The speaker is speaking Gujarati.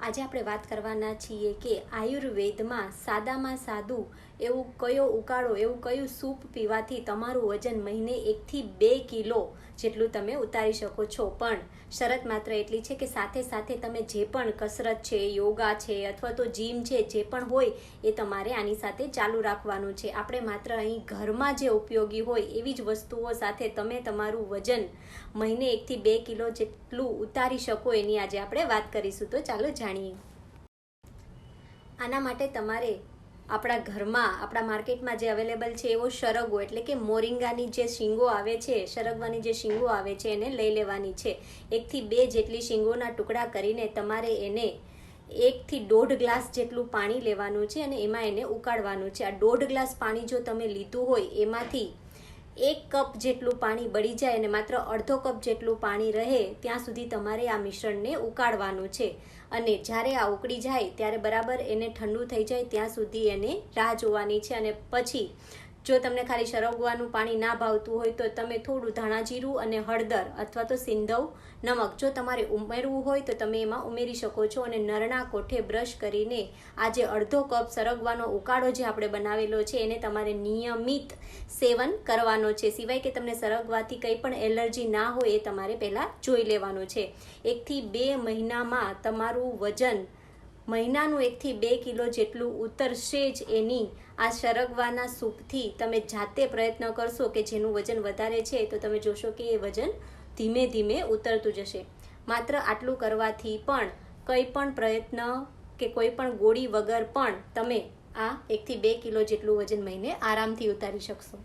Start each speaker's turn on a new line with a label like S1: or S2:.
S1: આજે આપણે વાત કરવાના છીએ કે આયુર્વેદમાં સાદામાં સાદું એવું કયો ઉકાળો, એવું કયું સૂપ પીવાથી તમારું વજન મહિને 1 થી 2 કિલો જેટલું તમે ઉતારી શકો છો. પણ શરત માત્ર એટલી છે કે સાથે સાથે તમે જે પણ કસરત છે, યોગા છે અથવા તો જીમ છે, જે પણ હોય એ તમારે આની સાથે ચાલુ રાખવાનું છે. આપણે માત્ર અહીં ઘરમાં જે ઉપયોગી હોય એવી જ વસ્તુઓ સાથે તમે તમારું વજન મહિને 1 થી 2 કિલો જેટલું ઉતારી શકો એની આજે આપણે વાત કરીશું. તો ચાલો જાણીએ. આના માટે તમારે આપણા ઘરમાં, આપણા માર્કેટમાં જે અવેલેબલ છે એવો સરગવો એટલે કે મોરિંગાની જે શીંગો આવે છે, સરગવાની જે શીંગો આવે છે એને લઈ લેવાની છે. 1 થી 2 જેટલી શીંગોના ટુકડા કરીને તમારે એને 1 થી 1.5 ગ્લાસ જેટલું પાણી લેવાનું છે અને એમાં એને ઉકાળવાનું છે. આ 1.5 ગ્લાસ પાણી જો તમે લીધું હોય એમાંથી 1 કપ જેટલું પાણી બળી જાય અને માત્ર અડધો કપ જેટલું પાણી રહે ત્યાં સુધી તમારે આ મિશ્રણને ઉકાળવાનું છે. અને જ્યારે આ ઉકળી જાય ત્યારે બરાબર એને ઠંડુ થઈ જાય ત્યાં સુધી એને રાહ જોવાની છે. અને પછી જો તમને ખાલી સરગવાનું પાણી ના ભાવતું હોય તો તમે થોડું ધાણા જીરું અને હળદર અથવા તો સિંધવ નમક જો તમારે ઉમેરવું હોય તો તમે એમાં ઉમેરી શકો છો. અને નરણા કોઠે બ્રશ કરીને આ જે અડધો કપ સરગવાનો ઉકાળો જે આપણે બનાવેલો છે એને તમારે નિયમિત સેવન કરવાનો છે. સિવાય કે તમને સરગવાથી કંઈ પણ એલર્જી ના હોય એ તમારે પહેલાં જોઈ લેવાનું છે. 1 થી 2 મહિનામાં તમારું વજન મહિનાનું 1 થી 2 કિલો જેટલું ઉતરશે જ. એની આ સરગવાના સૂપથી તમે જાતે પ્રયત્ન કરશો કે જેનું વજન વધારે છે તો તમે જોશો કે એ વજન ધીમે ધીમે ઉતરતું જશે. માત્ર આટલું કરવાથી પણ કંઈ પણ પ્રયત્ન કે કોઈ પણ ગોળી વગર પણ તમે આ 1 થી 2 કિલો જેટલું વજન મહિને આરામથી ઉતારી શકશો.